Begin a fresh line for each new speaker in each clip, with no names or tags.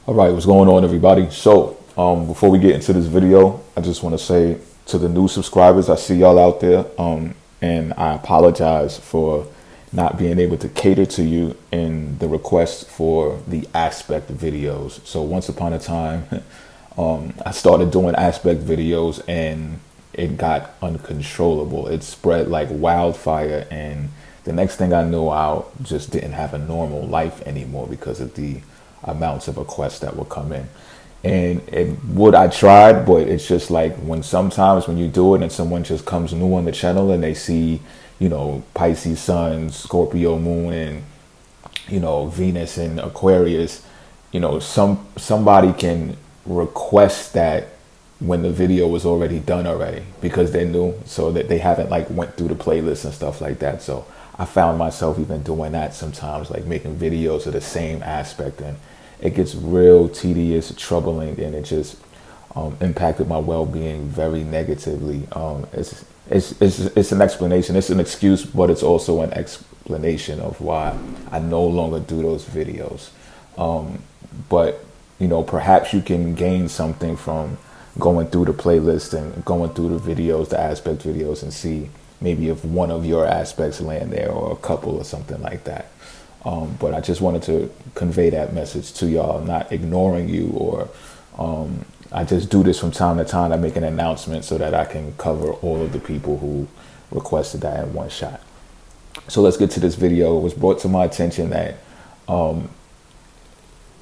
All right, what's going on, everybody? So, before we get into this video, I just want to say to the new subscribers, I see y'all out there, and I apologize for not being able to cater to you in the request for the aspect videos. So, once upon a time, I started doing aspect videos, and it got uncontrollable. It spread like wildfire, and the next thing I knew, I just didn't have a normal life anymore because of the amounts of requests that would come in. And I tried, but it's just like sometimes when you do it and someone just comes new on the channel and they see, Pisces sun, Scorpio moon, and Venus and Aquarius, somebody can request that when the video was already done already because they're new, so that they haven't like went through the playlist and stuff like that. So I found myself even doing that sometimes, like making videos of the same aspect, and it gets real tedious, troubling, and it just impacted my well-being very negatively. It's an explanation, it's an excuse, but it's also an explanation of why I no longer do those videos. But perhaps you can gain something from going through the playlist and going through the videos, the aspect videos, and see maybe if one of your aspects land there or a couple or something like that. But I just wanted to convey that message to y'all, not ignoring you, or I just do this from time to time. I make an announcement so that I can cover all of the people who requested that in one shot. So let's get to this video. It was brought to my attention that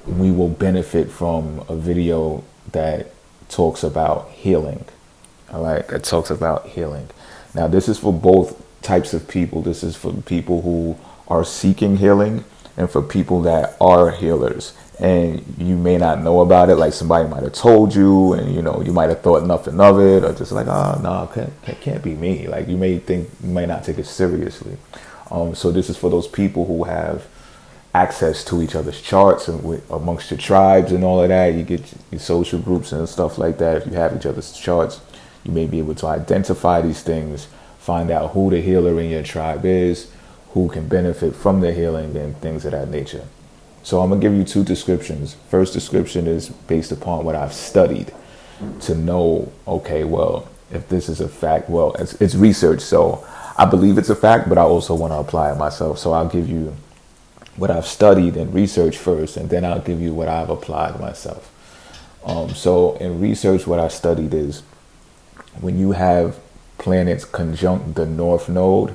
we will benefit from a video that talks about healing. All right, that talks about healing. Now, this is for both types of people. This is for people who are seeking healing and for people that are healers. And you may not know about it, like somebody might have told you, and you might have thought nothing of it, or just like, oh no, it can't be me. Like you may not take it seriously. So this is for those people who have access to each other's charts and amongst your tribes and all of that. You get your social groups and stuff like that. If you have each other's charts, you may be able to identify these things, find out who the healer in your tribe is, who can benefit from the healing, and things of that nature. So I'm gonna give you two descriptions. First description is based upon what I've studied to know, okay, well, if this is a fact, well, it's research, so I believe it's a fact, but I also want to apply it myself. So I'll give you what I've studied and researched first, and then I'll give you what I've applied myself. So in research, what I studied is when you have planets conjunct the North Node,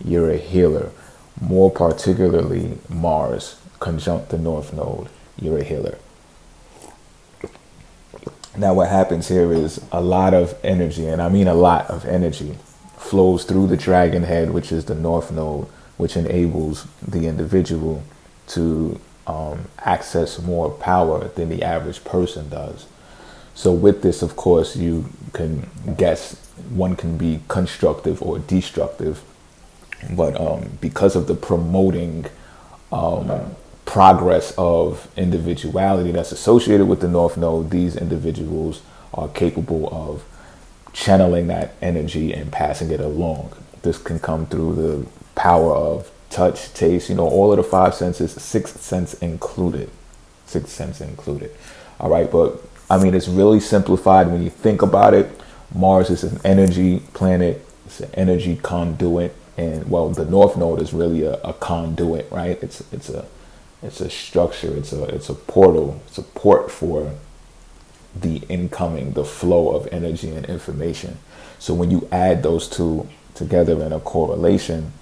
you're a healer. More particularly, Mars conjunct the North Node, you're a healer. Now what happens here is a lot of energy, and I mean a lot of energy, flows through the dragon head, which is the North Node, which enables the individual to access more power than the average person does. So with this, of course, you can guess one can be constructive or destructive, but because of the promoting progress of individuality that's associated with the North Node, these individuals are capable of channeling that energy and passing it along. This can come through the power of touch, taste, all of the five senses, sixth sense included. All right, but I mean, it's really simplified when you think about it. Mars is an energy planet, it's an energy conduit, and well, the North Node is really a conduit, right? It's a structure, it's a portal, it's a port for the incoming, the flow of energy and information. So when you add those two together in a correlation,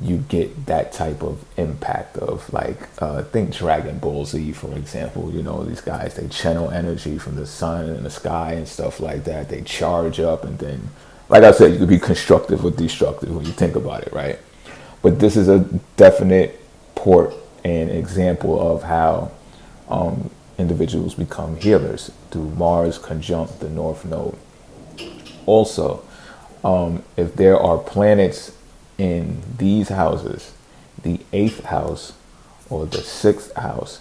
you get that type of impact of like, think Dragon Ball Z, for example. These guys, they channel energy from the sun and the sky and stuff like that. They charge up, and then, like I said, you could be constructive or destructive when you think about it, right? But this is a definite port and example of how individuals become healers through Mars conjunct the North Node. Also, if there are planets in these houses, the 8th house or the 6th house,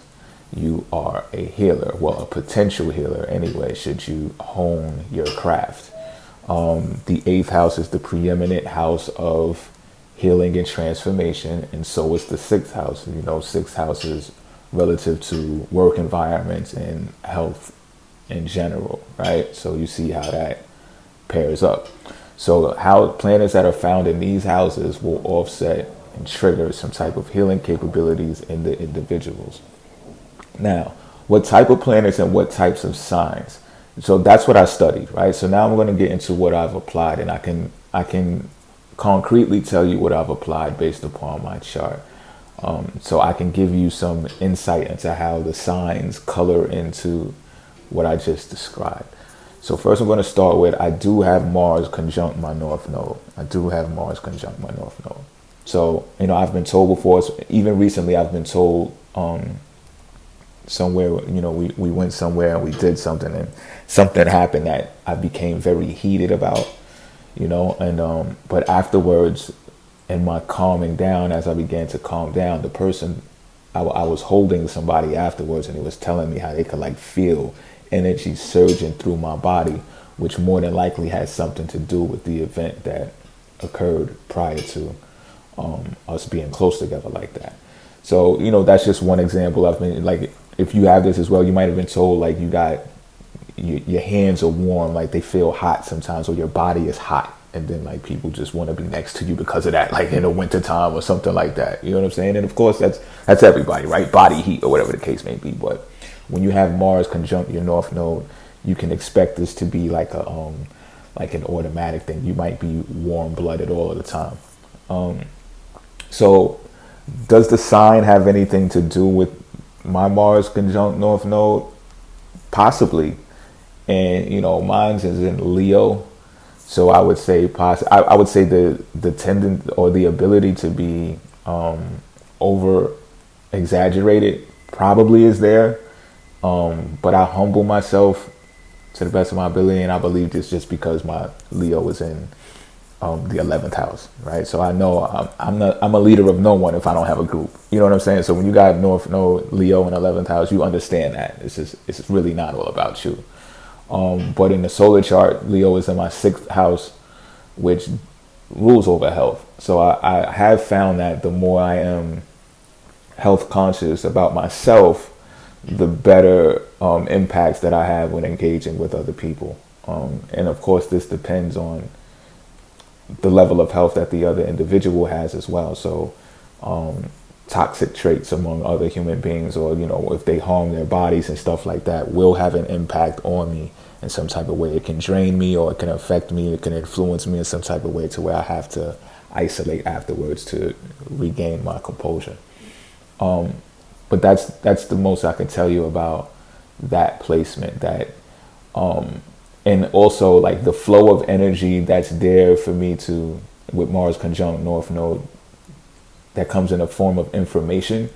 you are a healer. Well, a potential healer anyway, should you hone your craft. The 8th house is the preeminent house of healing and transformation, and so is the 6th house. 6th house is relative to work environments and health in general, right? So you see how that pairs up. So how planets that are found in these houses will offset and trigger some type of healing capabilities in the individuals. Now, what type of planets and what types of signs? So that's what I studied, right? So now I'm going to get into what I've applied, and I can concretely tell you what I've applied based upon my chart. So I can give you some insight into how the signs color into what I just described. So first I'm going to start with, I do have Mars conjunct my North Node. I do have Mars conjunct my North Node. So, I've been told before, even recently I've been told somewhere, we went somewhere and we did something and something happened that I became very heated about, and but afterwards, in my calming down, as I began to calm down, the person, I was holding somebody afterwards, and he was telling me how they could like feel energy surging through my body, which more than likely has something to do with the event that occurred prior to us being close together like that. So, that's just one example. I've been like, if you have this as well, you might have been told like you got your hands are warm, like they feel hot sometimes, or your body is hot, and then like people just want to be next to you because of that, like in the winter time or something like that. You know what I'm saying? And of course that's everybody, right? Body heat or whatever the case may be. But when you have Mars conjunct your North Node, you can expect this to be like like an automatic thing. You might be warm blooded all of the time. So does the sign have anything to do with my Mars conjunct North Node? Possibly. And mine's is in Leo, so I would say I would say the tendency or the ability to be over exaggerated probably is there, but I humble myself to the best of my ability, and I believe this just because my Leo is in the 11th house, right? So I know I'm a leader of no one if I don't have a group. You know what I'm saying? So when you got North Node, Leo in 11th house, you understand that it's really not all about you. But in the solar chart, Leo is in my 6th house, which rules over health. So I have found that the more I am health conscious about myself, the better impacts that I have when engaging with other people. And of course, this depends on the level of health that the other individual has as well. So toxic traits among other human beings, or if they harm their bodies and stuff like that, will have an impact on me in some type of way. It can drain me, or it can affect me, it can influence me in some type of way to where I have to isolate afterwards to regain my composure. But that's the most I can tell you about that placement. That and also like the flow of energy that's there for me to, with Mars conjunct North Node, that comes in a form of information,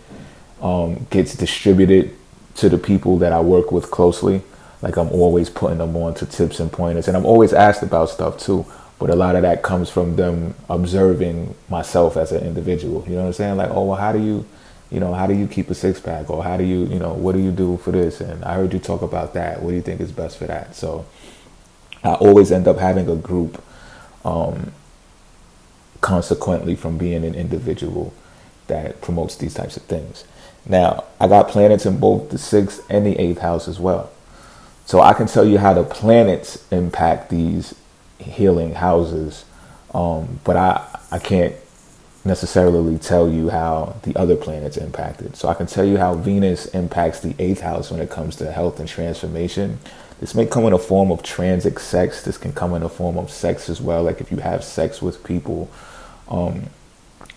gets distributed to the people that I work with closely. Like I'm always putting them on to tips and pointers, and I'm always asked about stuff too. But a lot of that comes from them observing myself as an individual. You know what I'm saying? Like, oh, well, how do you keep a 6-pack? Or how do you, what do you do for this? And I heard you talk about that. What do you think is best for that? So I always end up having a group, consequently from being an individual that promotes these types of things. Now, I got planets in both the 6th and the 8th house as well. So I can tell you how the planets impact these healing houses, but I can't necessarily tell you how the other planets impact it. So I can tell you how Venus impacts the 8th house when it comes to health and transformation. This may come in a form of transit sex. This can come in a form of sex as well. Like if you have sex with people,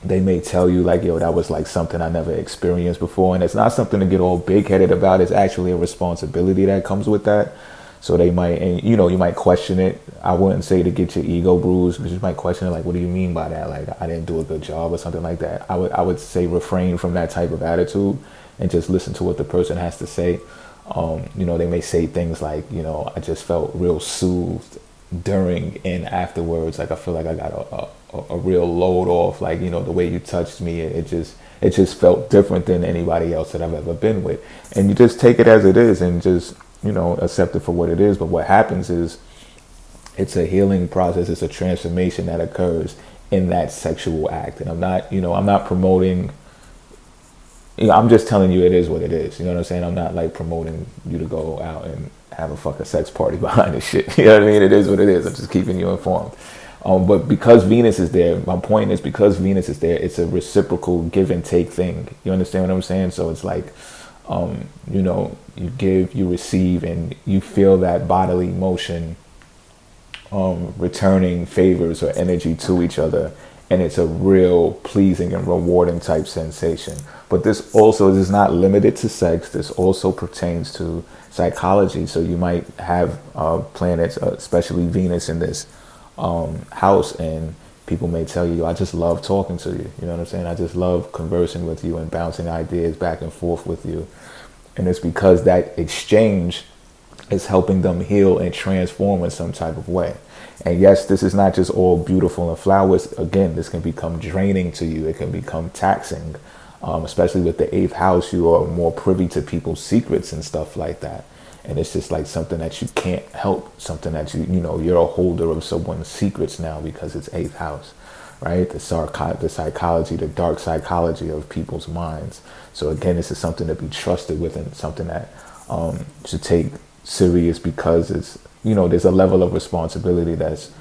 they may tell you like, yo, that was like something I never experienced before. And it's not something to get all big headed about. It's actually a responsibility that comes with that. So they might, and you might question it. I wouldn't say to get your ego bruised, but you might question it like, what do you mean by that? Like I didn't do a good job or something like that. I would say refrain from that type of attitude and just listen to what the person has to say. They may say things like, I just felt real soothed during and afterwards. Like I feel like I got a real load off. Like, the way you touched me, it just felt different than anybody else that I've ever been with. And you just take it as it is and just, accept it for what it is. But what happens is it's a healing process. It's a transformation that occurs in that sexual act. And I'm not promoting, I'm just telling you it is what it is. You know what I'm saying? I'm not like promoting you to go out and have a fucking sex party behind this shit. You know what I mean? It is what it is. I'm just keeping you informed. But because Venus is there, my point is because Venus is there, it's a reciprocal give and take thing. You understand what I'm saying? So it's like, you know, you give, you receive, and you feel that bodily motion returning favors or energy to each other. And it's a real pleasing and rewarding type sensation. But this also is not limited to sex. This also pertains to psychology. So you might have planets, especially Venus in this house, and people may tell you, I just love talking to you. You know what I'm saying? I just love conversing with you and bouncing ideas back and forth with you. And it's because that exchange is helping them heal and transform in some type of way. And yes, this is not just all beautiful and flowers. Again, this can become draining to you. It can become taxing, especially with the 8th house. You are more privy to people's secrets and stuff like that. And it's just like something that you can't help, something that you know, you're a holder of someone's secrets now because it's 8th house, right? The psychology, the dark psychology of people's minds. So again, this is something to be trusted with and something that should take serious because it's, you know, there's a level of responsibility that's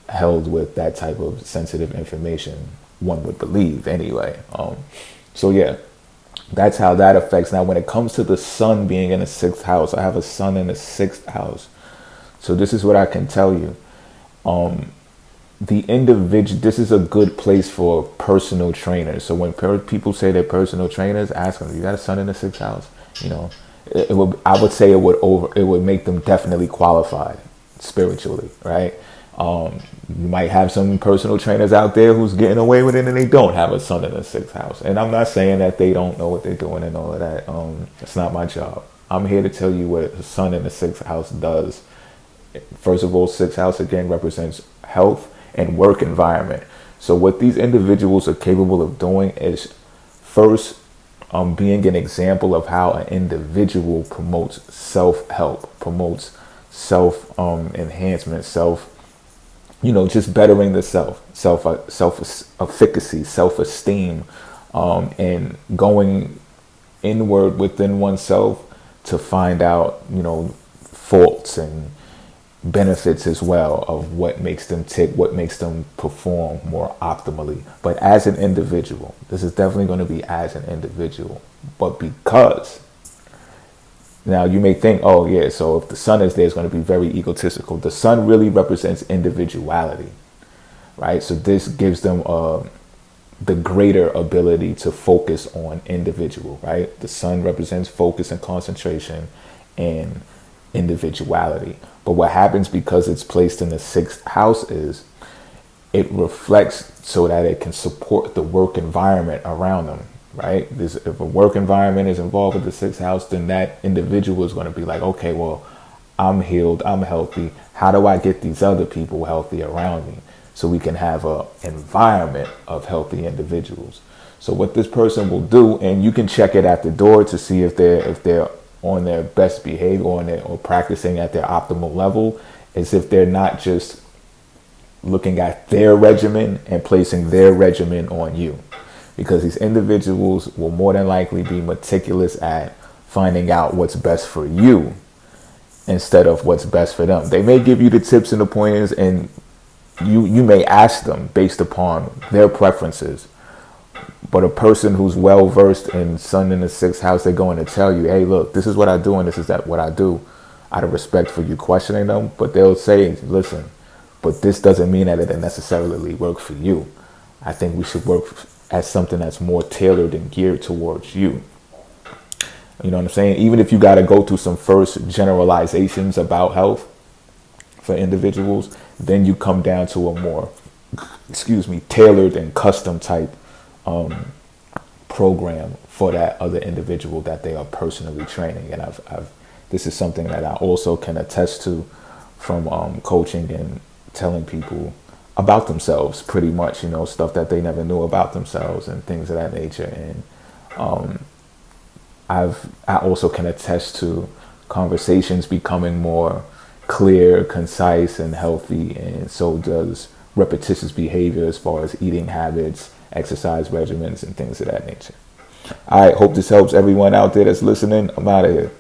held with that type of sensitive information, one would believe anyway. So yeah, that's how that affects. Now, when it comes to the sun being in the 6th house, I have a sun in the 6th house. So this is what I can tell you. The individual, this is a good place for personal trainers. So when people say they're personal trainers, ask them, you got a sun in the 6th house? You know, I would say it would make them definitely qualified spiritually, right? You might have some personal trainers out there who's getting away with it and they don't have a sun in the 6th house. And I'm not saying that they don't know what they're doing and all of that. It's not my job. I'm here to tell you what a sun in the 6th house does. First of all, 6th house again represents health and work environment. So what these individuals are capable of doing is first being an example of how an individual promotes self-help, promotes self-enhancement, you know, just bettering the self-efficacy, self-esteem, and going inward within oneself to find out, you know, faults and benefits as well of what makes them tick, what makes them perform more optimally. But as an individual, this is definitely going to be as an individual. But because now you may think, oh yeah, so if the sun is there, it's going to be very egotistical. The sun really represents individuality, right? So this gives them the greater ability to focus on individual, right? The sun represents focus and concentration and individuality. But what happens because it's placed in the 6th house is it reflects so that it can support the work environment around them, right? If a work environment is involved with the 6th house, then that individual is going to be like, okay, well, I'm healed, I'm healthy. How do I get these other people healthy around me so we can have an environment of healthy individuals? So what this person will do, and you can check it at the door to see if they're on their best behavior or practicing at their optimal level, is if they're not just looking at their regimen and placing their regimen on you. Because these individuals will more than likely be meticulous at finding out what's best for you instead of what's best for them. They may give you the tips and the pointers, and you may ask them based upon their preferences. But a person who's well versed in sun in the 6th house, they're going to tell you, hey, look, this is what I do and this is what I do, out of respect for you questioning them. But they'll say, listen, but this doesn't mean that it necessarily work for you. I think we should work as something that's more tailored and geared towards you. You know what I'm saying? Even if you got to go through some first generalizations about health for individuals, then you come down to a more, tailored and custom type program for that other individual that they are personally training. And this is something that I also can attest to from coaching and telling people about themselves, pretty much, you know, stuff that they never knew about themselves and things of that nature. And I also can attest to conversations becoming more clear, concise, and healthy, and so does repetitious behavior as far as eating habits, exercise regimens, and things of that nature. All right, hope this helps everyone out there that's listening. I'm out of here.